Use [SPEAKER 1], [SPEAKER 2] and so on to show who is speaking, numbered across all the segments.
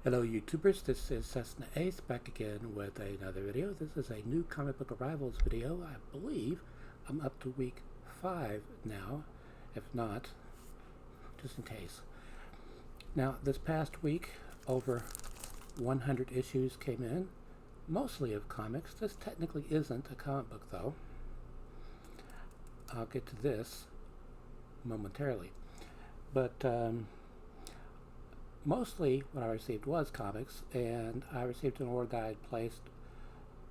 [SPEAKER 1] Hello YouTubers, this is cessnaace back again with another video. This is a new comic book arrivals video. I believe I'm up to week 5 now, if not, just in case. Now this past week over 100 issues came in, mostly of comics. This technically isn't a comic book though. I'll get to this momentarily. But mostly what I received was comics, and I received an order that I had placed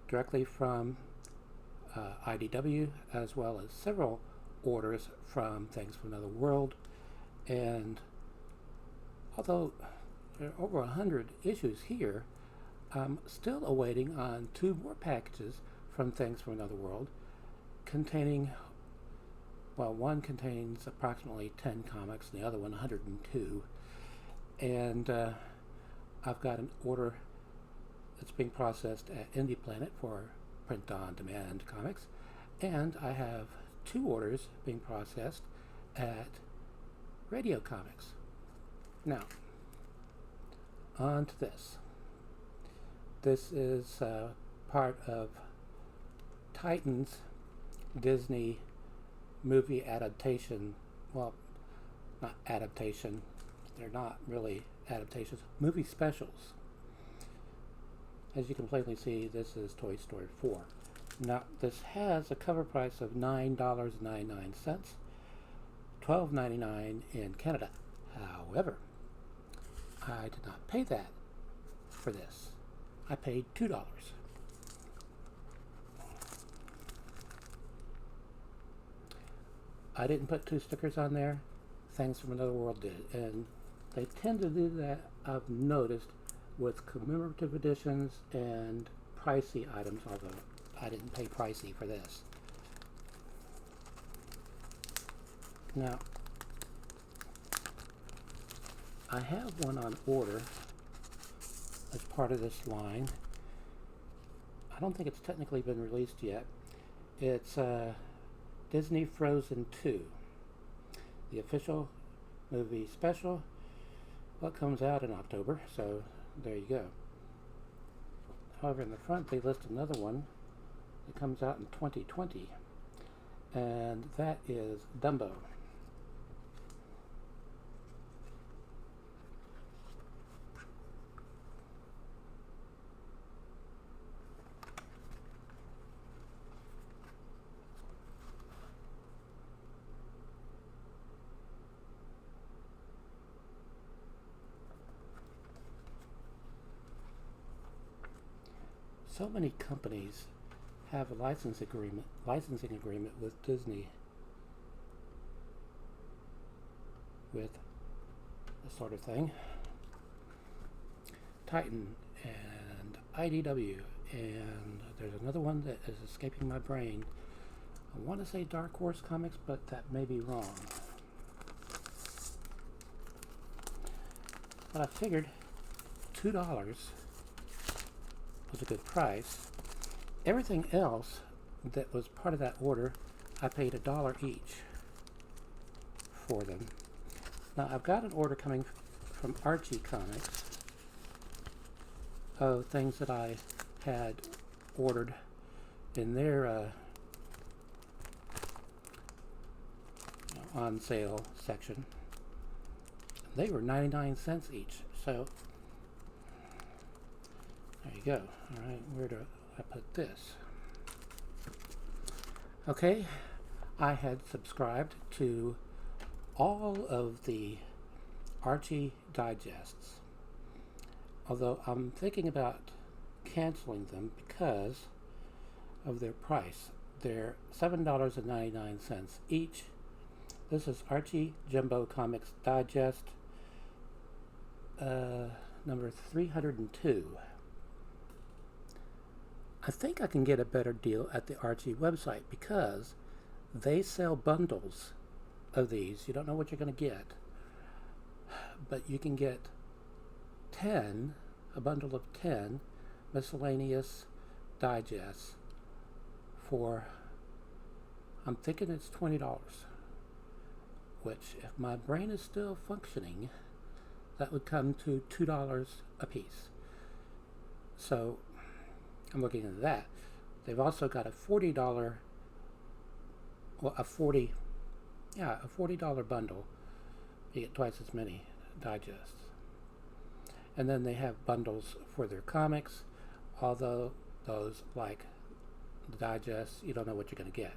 [SPEAKER 1] directly from IDW, as well as several orders from Things from Another World. And although there are over 100 issues here, I'm still awaiting on 2 more packages from Things from Another World containing, well, one contains approximately 10 comics and the other one 102. And I've got an order that's being processed at Indie Planet for print-on-demand comics, and I have 2 orders being processed at Radio Comics. Now, on to this. This is part of Titan's Disney movie adaptation. Well, not adaptation. They're not really adaptations. Movie specials. As you can plainly see, this is Toy Story 4. Now, this has a cover price of $9.99, $12.99 in Canada. However, I did not pay that for this. I paid $2. I didn't put 2 stickers on there. Things from Another World did, and they tend to do that, I've noticed, with commemorative editions and pricey items, although I didn't pay pricey for this. Now, I have one on order as part of this line. I don't think it's technically been released yet. It's Disney Frozen 2, the official movie special. Well, it comes out in October, so there you go. However, in the front they list another one that comes out in 2020, and that is Dumbo. So many companies have a licensing agreement with Disney with this sort of thing. Titan and IDW, and there's another one that is escaping my brain. I want to say Dark Horse Comics, but that may be wrong. But I figured $2 was a good price. Everything else that was part of that order, I paid $1 each for them. Now I've got an order coming from Archie Comics of things that I had ordered in their on sale section. They were 99 cents each, so there you go. Alright, where do I put this? Okay, I had subscribed to all of the Archie digests, although I'm thinking about canceling them because of their price. They're $7.99 each. This is Archie Jumbo Comics Digest number 302. I think I can get a better deal at the Archie website because they sell bundles of these. You don't know what you're going to get, but you can get 10, a bundle of 10 miscellaneous digests for, I'm thinking it's $20, which, if my brain is still functioning, that would come to $2 a piece. So I'm looking at that. They've also got a $40, well, a $40 bundle. You get twice as many digests. And then they have bundles for their comics, although those, like the digests, you don't know what you're going to get.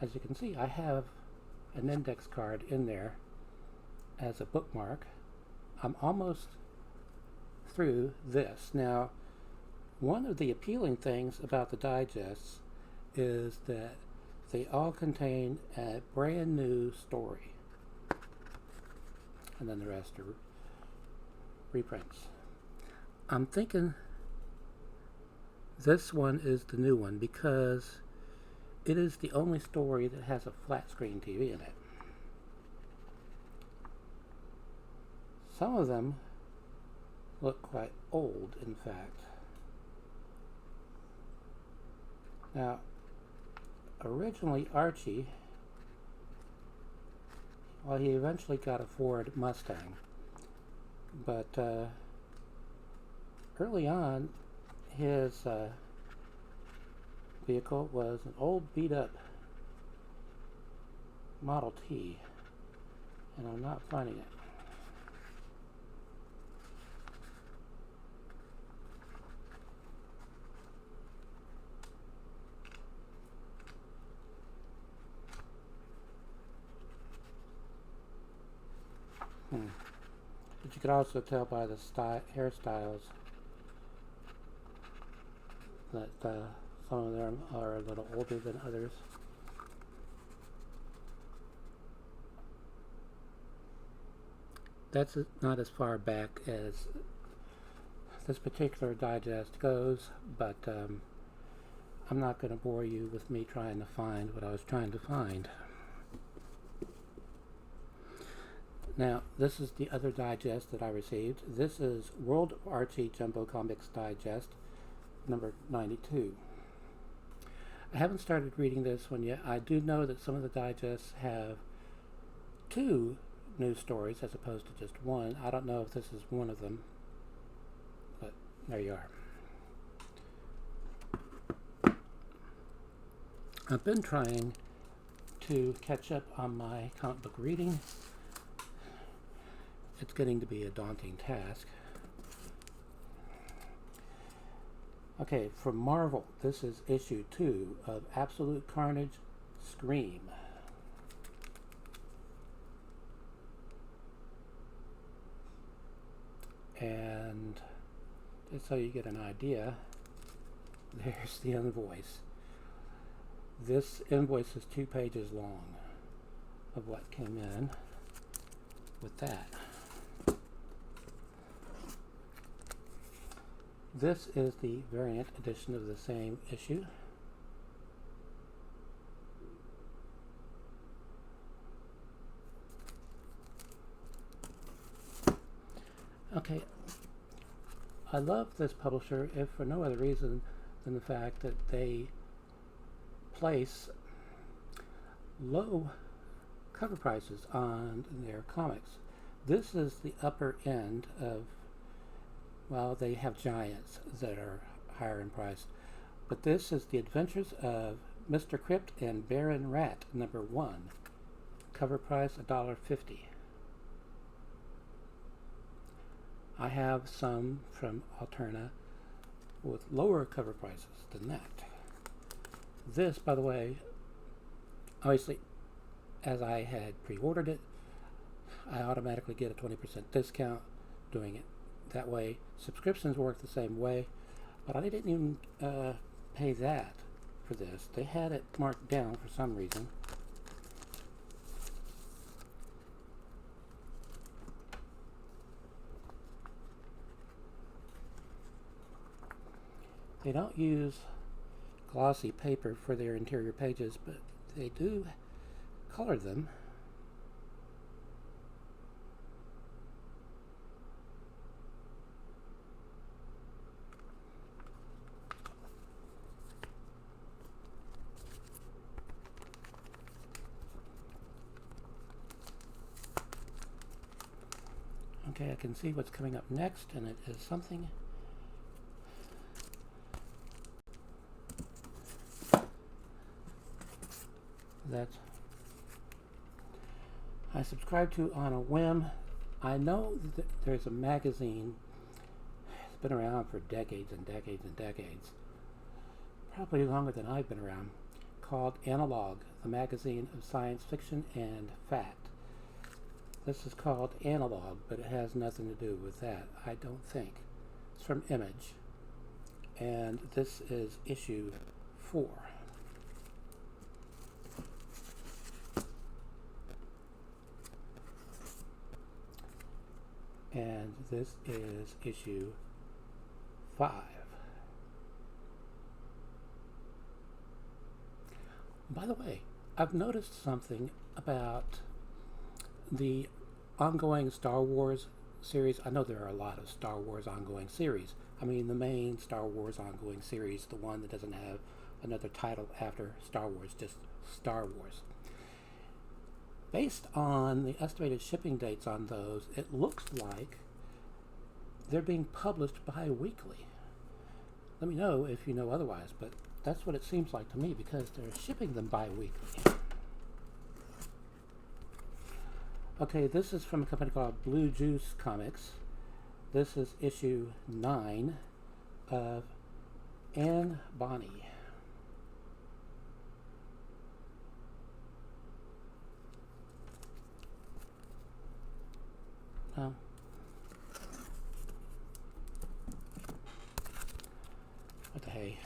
[SPEAKER 1] As you can see, I have an index card in there as a bookmark. I'm almost through this. Now, one of the appealing things about the digests is that they all contain a brand new story. And then the rest are reprints. I'm thinking this one is the new one because it is the only story that has a flat screen TV in it. Some of them look quite old, in fact. Now, originally Archie, well, he eventually got a Ford Mustang, but early on his vehicle was an old beat-up Model T, and I'm not finding it. But you can also tell by the hairstyles that some of them are a little older than others. That's not as far back as this particular digest goes, but I'm not going to bore you with me trying to find what I was trying to find. Now, this is the other digest that I received. This is World of Archie Jumbo Comics Digest, number 92. I haven't started reading this one yet. I do know that some of the digests have 2 new stories as opposed to just 1. I don't know if this is one of them, but there you are. I've been trying to catch up on my comic book reading. It's getting to be a daunting task. Okay, from Marvel, this is issue 2 of Absolute Carnage Scream. And just so you get an idea, there's the invoice. This invoice is 2 pages long of what came in with that. This is the variant edition of the same issue. Okay, I love this publisher if for no other reason than the fact that they place low cover prices on their comics. This is the upper end of, well, they have giants that are higher in price, but this is The Adventures of Mr. Crypt and Baron Rat, number 1. Cover price $1.50. I have some from Alterna with lower cover prices than that. This, by the way, obviously, as I had pre-ordered it, I automatically get a 20% discount doing it that way. Subscriptions work the same way, but I didn't even pay that for this. They had it marked down for some reason. They don't use glossy paper for their interior pages, but they do color them. Okay, I can see what's coming up next, and it is something that I subscribe to on a whim. I know that there's a magazine that's been around for decades and decades and decades, probably longer than I've been around, called Analog, the magazine of science fiction and fact. This is called Analog, but it has nothing to do with that, I don't think. It's from Image, and this is issue 4. And this is issue 5. By the way, I've noticed something about the ongoing Star Wars series. I know there are a lot of Star Wars ongoing series. I mean, the main Star Wars ongoing series, the one that doesn't have another title after Star Wars, just Star Wars. Based on the estimated shipping dates on those, it looks like they're being published bi-weekly. Let me know if you know otherwise, but that's what it seems like to me, because they're shipping them bi-weekly. Okay, this is from a company called Blue Juice Comics. This is issue 9 of Anne Bonny. What the hey?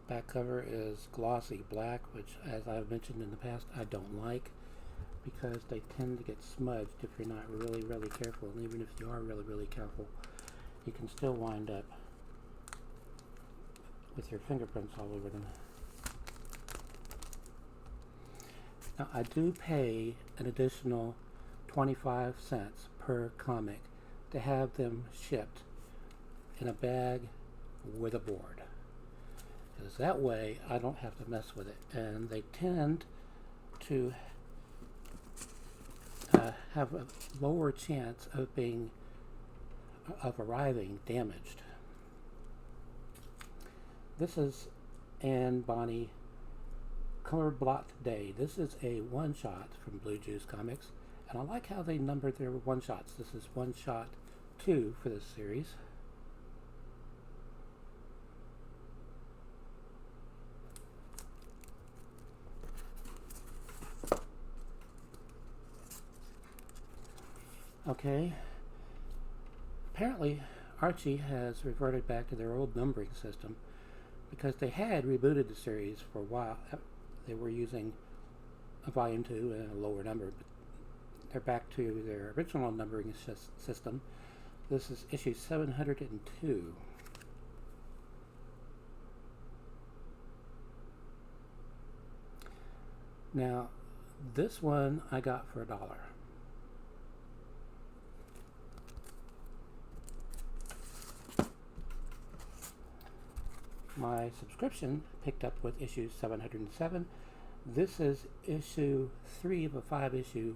[SPEAKER 1] Back cover is glossy black, which, as I've mentioned in the past, I don't like, because they tend to get smudged if you're not really, really careful. And even if you are really, really careful, you can still wind up with your fingerprints all over them. Now, I do pay an additional 25 cents per comic to have them shipped in a bag with a board. Because that way I don't have to mess with it, and they tend to have a lower chance of arriving damaged. This is Anne Bonny Color Blot Day. This is a one-shot from Blue Juice Comics, and I like how they numbered their one-shots. This is one-shot 2 for this series. Okay, apparently Archie has reverted back to their old numbering system, because they had rebooted the series for a while. They were using a volume 2 and a lower number, but they're back to their original numbering system. This is issue 702. Now, this one I got for $1. My subscription picked up with issue 707. This is issue 3 of a 5-issue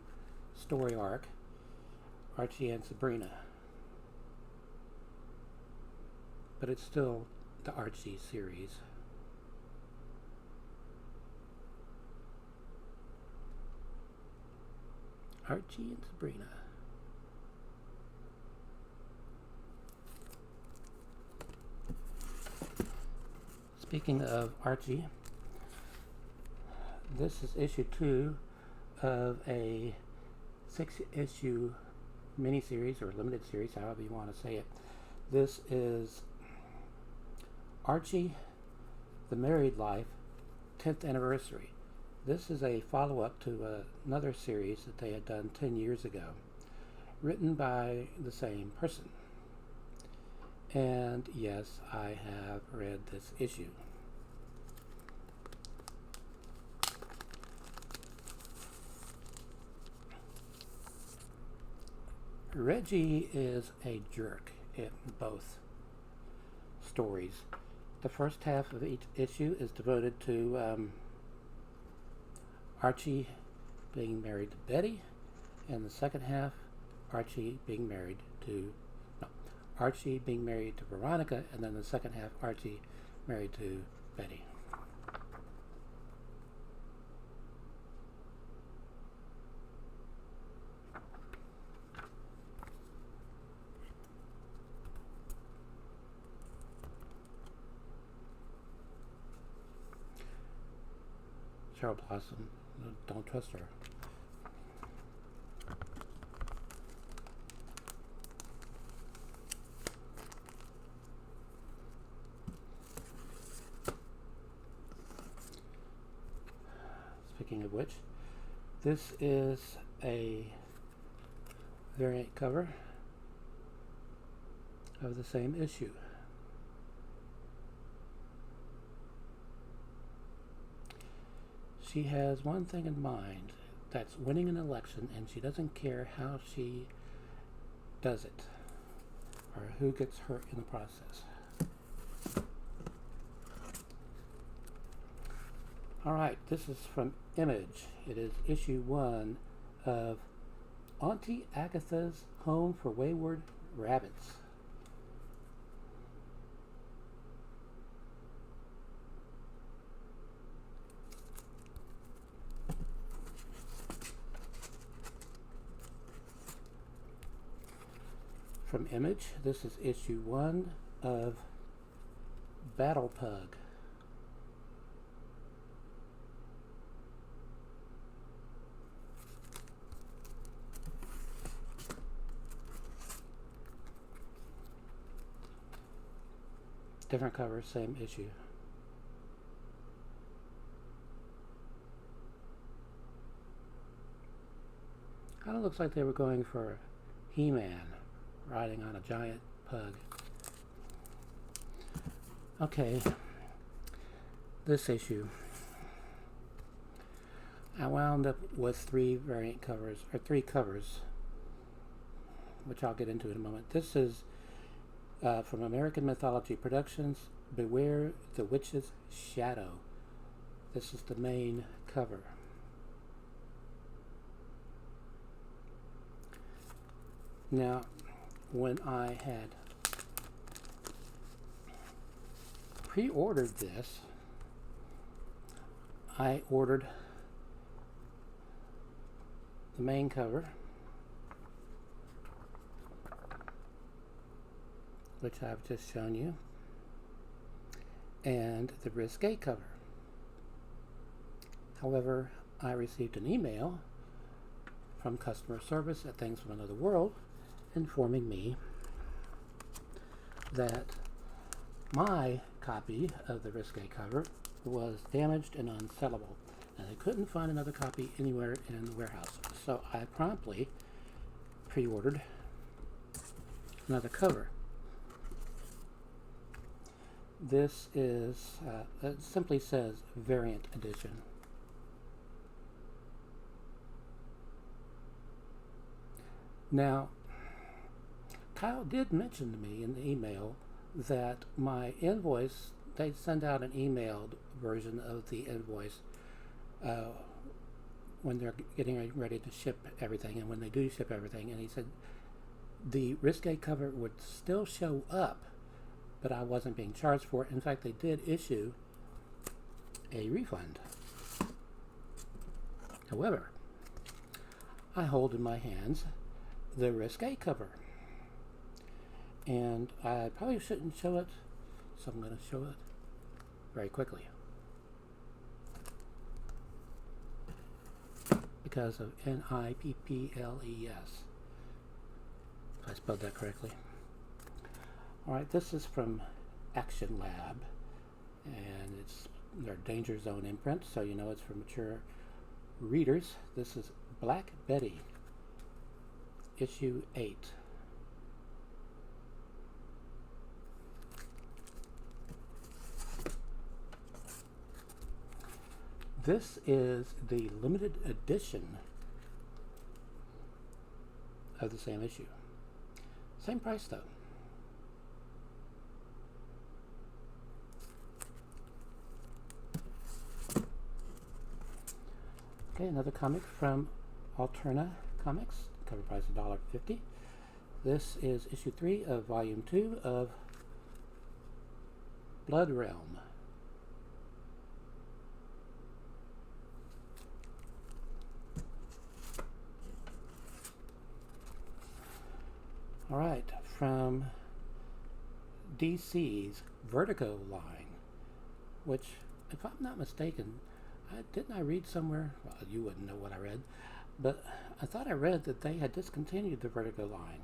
[SPEAKER 1] story arc, Archie and Sabrina. But it's still the Archie series. Archie and Sabrina. Speaking of Archie, this is issue 2 of a 6-issue miniseries or limited series, however you want to say it. This is Archie, The Married Life, 10th Anniversary. This is a follow-up to another series that they had done 10 years ago, written by the same person. And yes, I have read this issue. Reggie is a jerk in both stories. The first half of each issue is devoted to Archie being married to Betty, and the second half, Archie being married to Veronica, and then the second half, Archie married to Betty. Cheryl Blossom, don't trust her. Speaking of which, this is a variant cover of the same issue. She has one thing in mind, that's winning an election, and she doesn't care how she does it or who gets hurt in the process. Alright, this is from Image. It is issue 1 of Auntie Agatha's Home for Wayward Rabbits. From Image, this is issue 1 of Battle Pug. Different cover, same issue. Kind of looks like they were going for He-Man riding on a giant pug. Okay, this issue. I wound up with three covers, which I'll get into in a moment. This is from American Mythology Productions, Beware the Witch's Shadow. This is the main cover. Now, when I had pre-ordered this, I ordered the main cover, which I've just shown you, and the risque cover. However, I received an email from customer service at Things from Another World informing me that my copy of the risque cover was damaged and unsellable, and I couldn't find another copy anywhere in the warehouse. So I promptly pre-ordered another cover. This is, it simply says Variant Edition. Now, Kyle did mention to me in the email that my invoice, they send out an emailed version of the invoice when they're getting ready to ship everything, and when they do ship everything, and he said the risque cover would still show up, but I wasn't being charged for it. In fact, they did issue a refund. However, I hold in my hands the risque cover, and I probably shouldn't show it, so I'm going to show it very quickly because of Nipples, if I spelled that correctly. Alright, this is from Action Lab, and it's their Danger Zone imprint, so you know it's for mature readers. This is Black Betty, issue 8. This is the limited edition of the same issue. Same price though. Okay, another comic from Alterna Comics, cover price $1.50. This is issue 3 of volume 2 of Blood Realm. Alright, from DC's Vertigo line, which, if I'm not mistaken, didn't I read somewhere, well, you wouldn't know what I read, but I thought I read that they had discontinued the Vertigo line.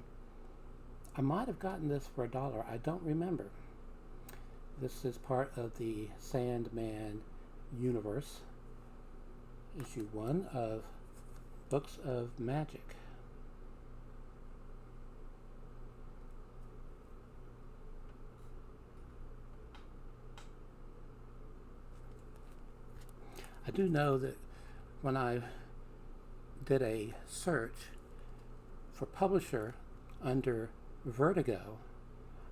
[SPEAKER 1] I might have gotten this for $1, I don't remember. This is part of the Sandman universe, issue 1 of Books of Magic. I do know that when I did a search for publisher under Vertigo,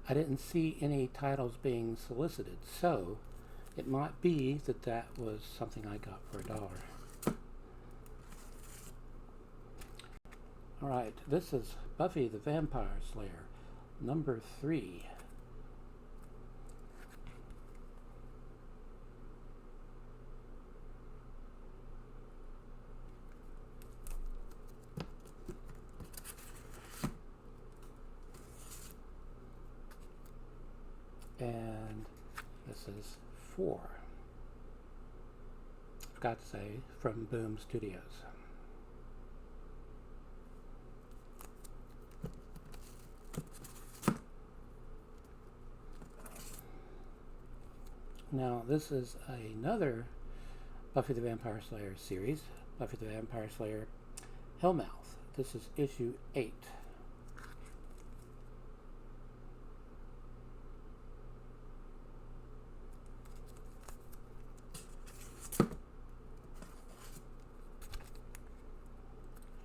[SPEAKER 1] I didn't see any titles being solicited, so it might be that that was something I got for $1. Alright, this is Buffy the Vampire Slayer, number 3. And this is 4. Forgot to say, from Boom Studios. Now, this is another Buffy the Vampire Slayer series, Buffy the Vampire Slayer Hellmouth. This is issue 8.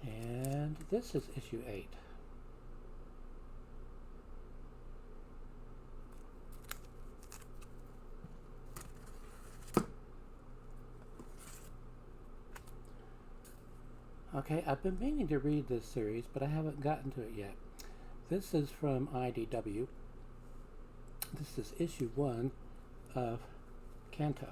[SPEAKER 1] And this is issue 8. Okay, I've been meaning to read this series, but I haven't gotten to it yet. This is from IDW. This is issue 1 of Kanto.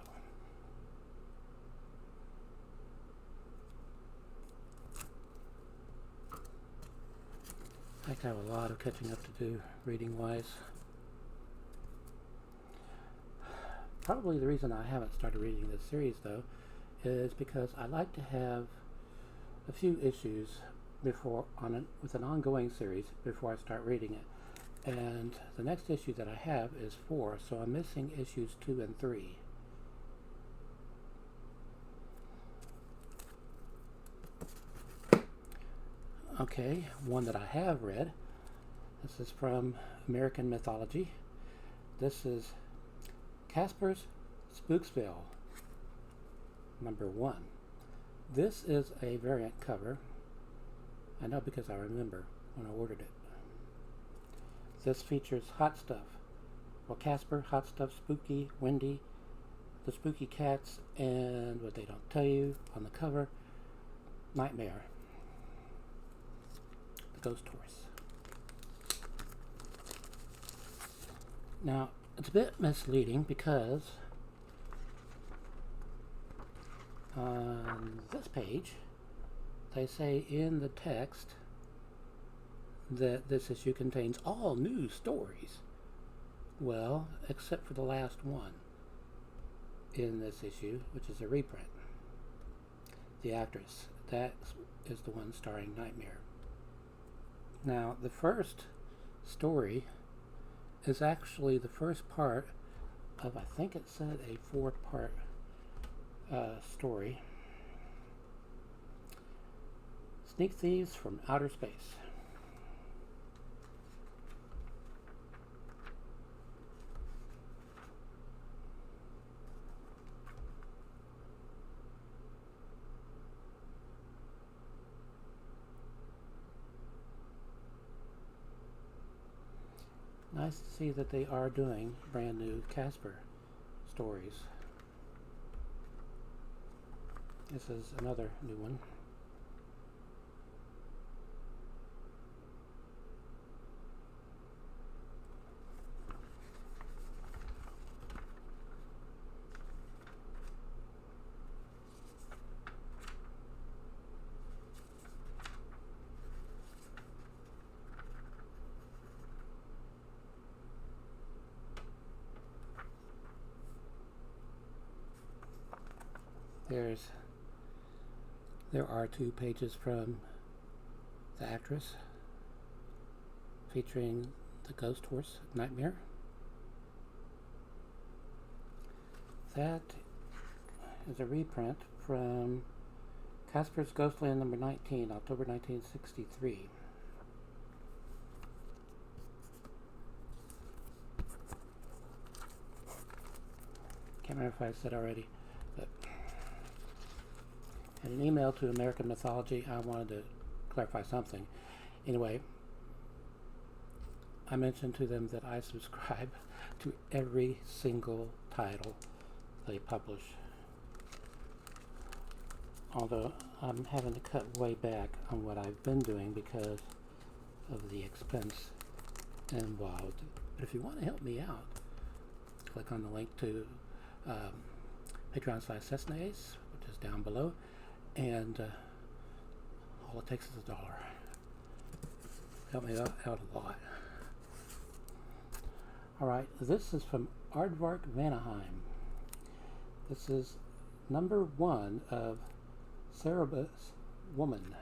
[SPEAKER 1] I have a lot of catching up to do, reading-wise. Probably the reason I haven't started reading this series, though, is because I like to have a few issues before with an ongoing series before I start reading it. And the next issue that I have is 4, so I'm missing issues 2 and 3. Okay, one that I have read. This is from American Mythology. This is Casper's Spooksville, number 1. This is a variant cover. I know because I remember when I ordered it. This features Hot Stuff. Well, Casper, Hot Stuff, Spooky, Wendy, the Spooky Cats, and what they don't tell you on the cover, Nightmare, the Ghost Horse. Now, it's a bit misleading because on this page, they say in the text that this issue contains all new stories. Well, except for the last one in this issue, which is a reprint. The actress, that is the one starring Nightmare. Now, the first story is actually the first part of, I think it said, a 4-part story. Sneak Thieves from Outer Space. Nice to see that they are doing brand new Casper stories. This is another new one. There are 2 pages from the actress featuring the ghost horse Nightmare. That is a reprint from Casper's Ghostland number 19, October 1963. Can't remember if I said already, but in an email to American Mythology, I wanted to clarify something. Anyway, I mentioned to them that I subscribe to every single title they publish. Although I'm having to cut way back on what I've been doing because of the expense involved. But if you want to help me out, click on the link to Patreon/cessnaace, which is down below, and all it takes is $1. Help me out a lot. Alright, this is from Aardvark-Vanaheim. This is number 1 of Cerberus Woman.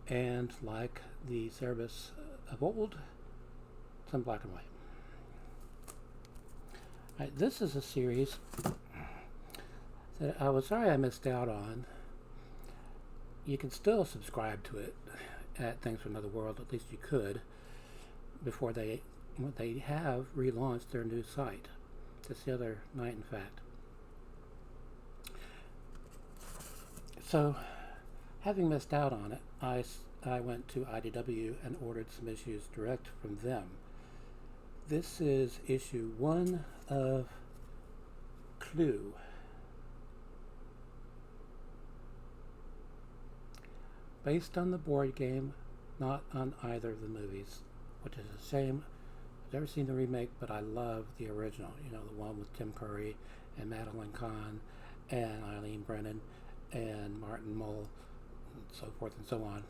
[SPEAKER 1] And like the Cerberus of old, it's in black and white. Right, this is a series that I was sorry I missed out on. You can still subscribe to it at Things from Another World, at least you could, before they have relaunched their new site. Just the other night, in fact. So, having missed out on it, I went to IDW and ordered some issues direct from them. This is issue 1 of Clue. Based on the board game, not on either of the movies, which is a shame. I've never seen the remake, but I love the original. You know, the one with Tim Curry and Madeline Kahn and Eileen Brennan and Martin Mull and so forth and so on.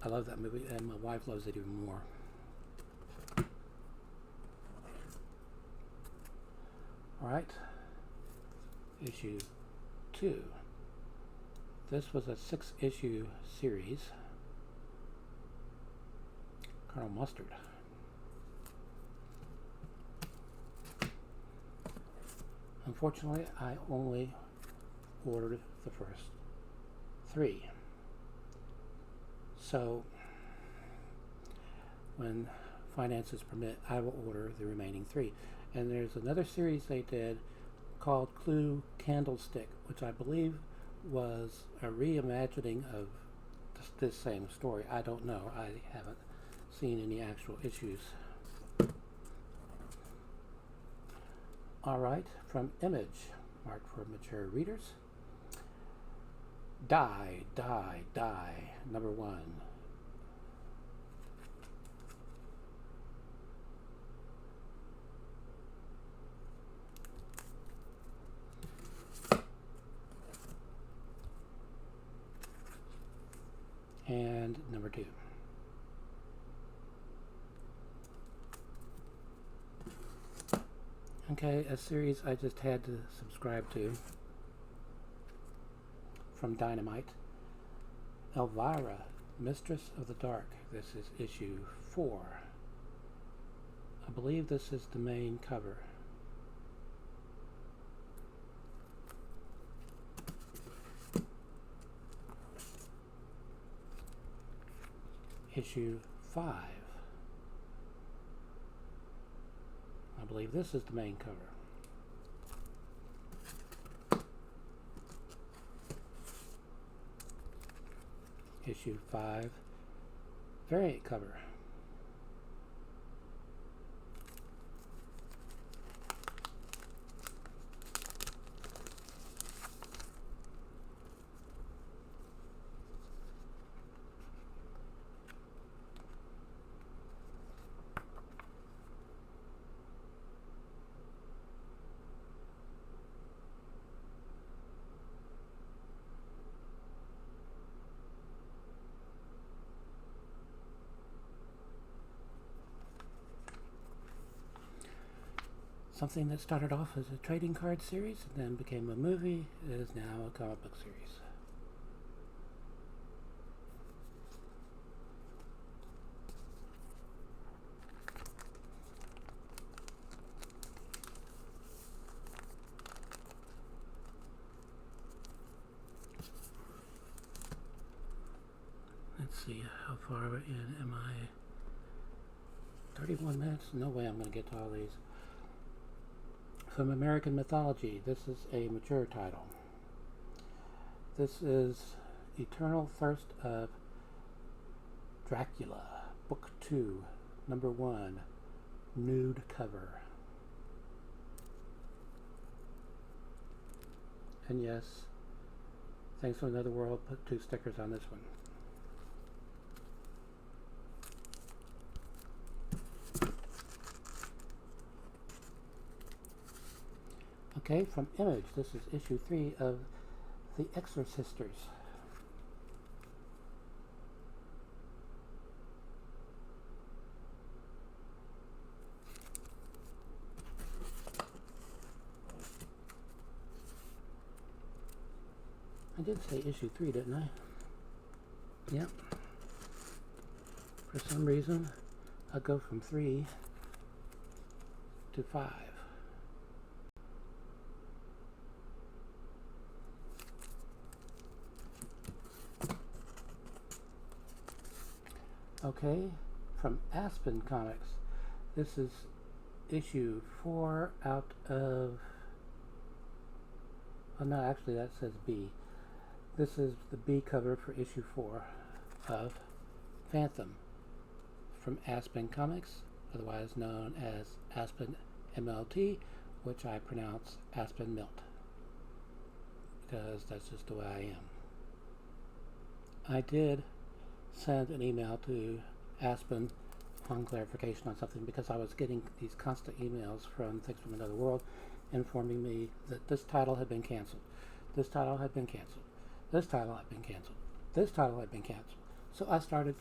[SPEAKER 1] I love that movie, and my wife loves it even more. Alright, issue 2. This was a 6-issue series. Colonel Mustard. Unfortunately, I only ordered the first 3. So, when finances permit, I will order the remaining 3. And there's another series they did called Clue Candlestick, which I believe was a reimagining of this same story. I don't know. I haven't seen any actual issues. Alright, from Image, marked for mature readers. Die, Die, Die, number 1. And number 2. Okay, a series I just had to subscribe to from Dynamite. Elvira, Mistress of the Dark. This is issue 4. I believe this is the main cover. Issue 5. I believe this is the main cover. Issue issue 5 variant cover. Something that started off as a trading card series and then became a movie is now a comic book series. Let's see, how far in am I? 31 minutes? No way I'm going to get to all these. From American Mythology, this is a mature title. This is Eternal Thirst of Dracula, Book 2, Number 1, nude cover. And yes, Thanks for Another World put 2 stickers on this one. Okay, from Image, this is issue 3 of The Exorcisters. I did say issue 3, didn't I? Yep. For some reason, I'll go from 3 to 5. Okay, from Aspen Comics, this is issue 4 out of, oh no, actually that says B. This is the B cover for issue 4 of Phantom from Aspen Comics, otherwise known as Aspen MLT, which I pronounce Aspen Milt, because that's just the way I am. I did send an email to Aspen on clarification on something, because I was getting these constant emails from Things from Another World informing me that this title had been canceled, this title had been canceled, this title had been canceled, this title had been canceled. So I started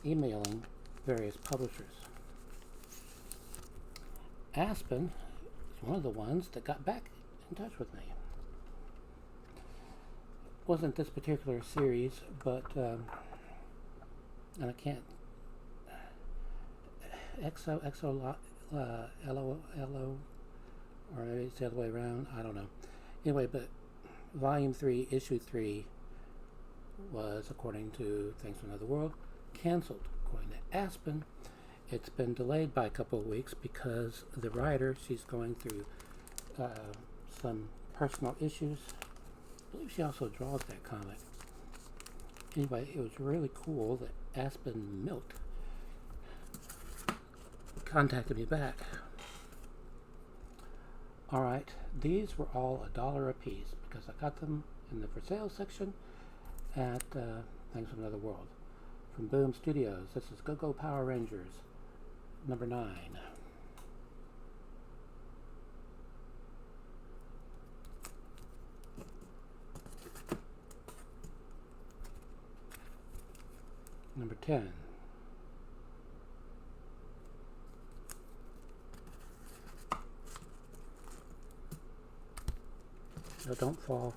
[SPEAKER 1] emailing various publishers. Aspen is one of the ones that got back in touch with me. Wasn't this particular series, but and I can't LO, or maybe it's the other way around, I don't know. Anyway, but volume 3, issue 3 was, according to Things from Another World, canceled. According to Aspen, it's been delayed by a couple of weeks because the writer, she's going through some personal issues. I believe she also draws that comic. Anyway, it was really cool that Aspen Milt contacted me back. Alright, these were all $1 a piece because I got them in the for sale section at Things from Another World. From Boom Studios, this is Go Go Power Rangers, number 9. Number 10. No, don't fall.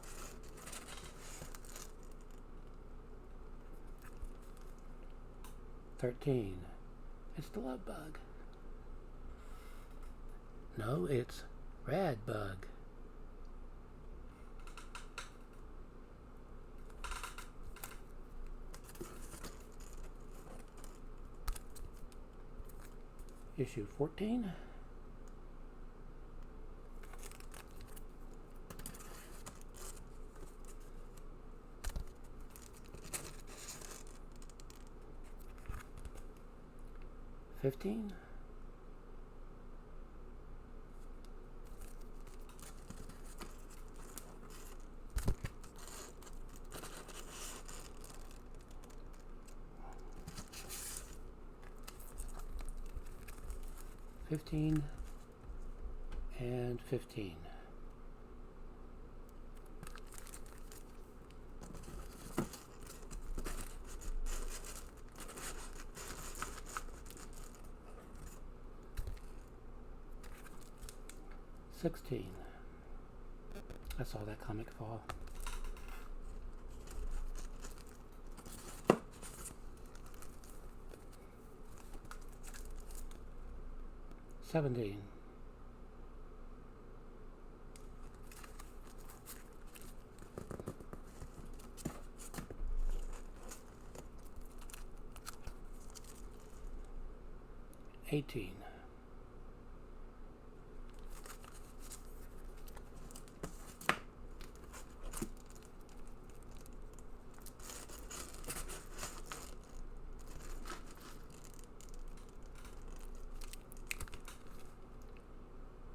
[SPEAKER 1] 13. It's the Love Bug. No, it's Rad Bug. Issue 14. 15. 15 and 15. 16. I saw that comic fall. 17. 18.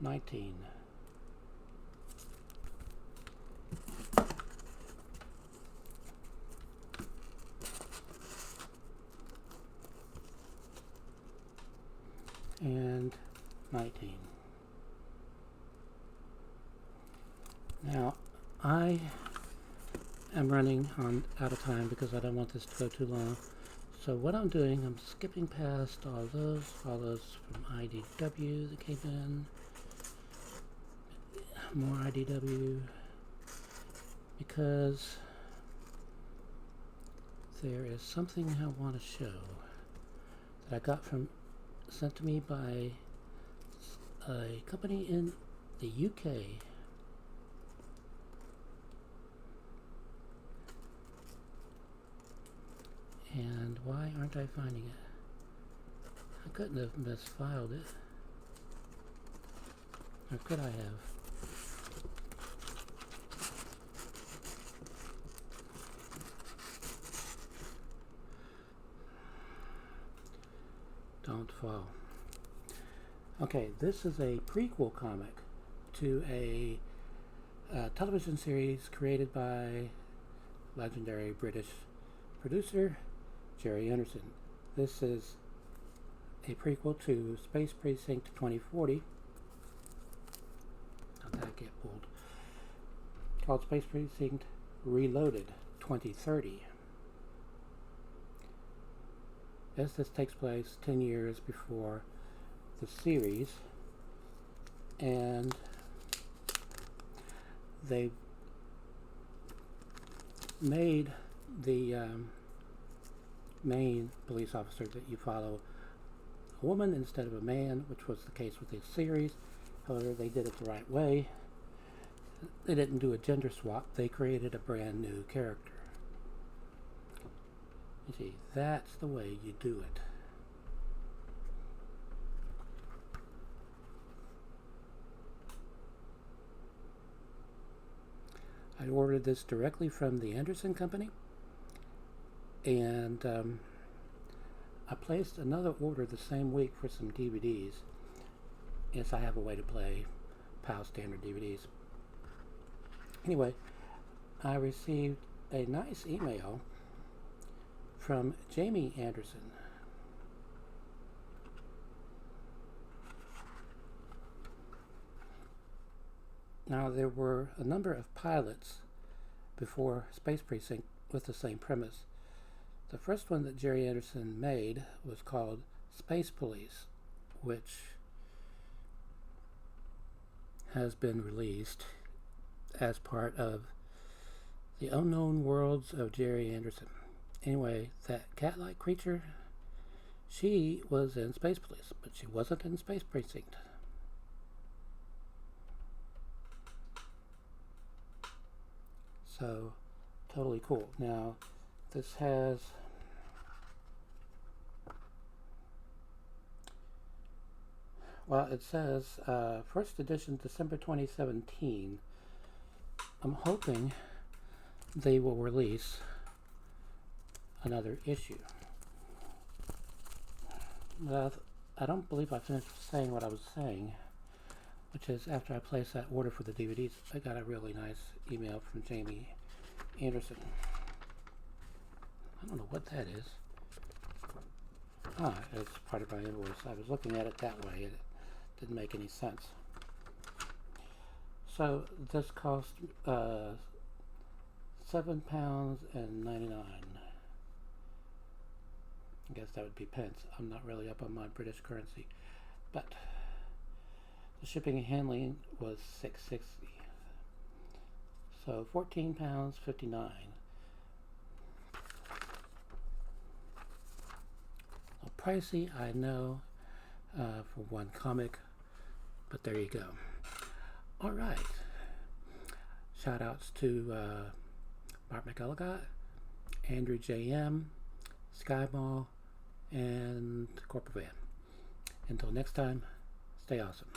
[SPEAKER 1] 19. 19. Now, I am running out of time because I don't want this to go too long. So what I'm doing, I'm skipping past all those from IDW that came in. More IDW, because there is something I want to show that I got sent to me by a company in the UK. And why aren't I finding it? I couldn't have misfiled it. Or could I have? Don't fall. Okay, this is a prequel comic to a television series created by legendary British producer Jerry Anderson. This is a prequel to Space Precinct 2040. How'd that get pulled? Called Space Precinct Reloaded 2030. As this takes place 10 years before the series, and they made the main police officer that you follow a woman instead of a man, which was the case with this series. However, they did it the right way. They didn't do a gender swap. They created a brand new character. You see, that's the way you do it. I ordered this directly from the Anderson Company, and I placed another order the same week for some DVDs. Yes, I have a way to play PAL standard DVDs. Anyway, I received a nice email from Jamie Anderson. Now, there were a number of pilots before Space Precinct with the same premise. The first one that Jerry Anderson made was called Space Police, which has been released as part of the Unknown Worlds of Jerry Anderson. Anyway, that cat-like creature, she was in Space Police, but she wasn't in Space Precinct. So, totally cool. Now, this has it says first edition December 2017. I'm hoping they will release another issue. I don't believe I finished saying what I was saying, which is after I placed that order for the DVDs, I got a really nice email from Jamie Anderson. I don't know what that is. It's part of my invoice. I was looking at it that way. It didn't make any sense. So this cost £7.99. I guess that would be pence. I'm not really up on my British currency, but the shipping and handling was $6.60. So £14.59. Pricey, I know, for one comic, but there you go. All right. Shout outs to Mark McElligott, Andrew J.M., Skyball, and Corporate Van. Until next time, stay awesome.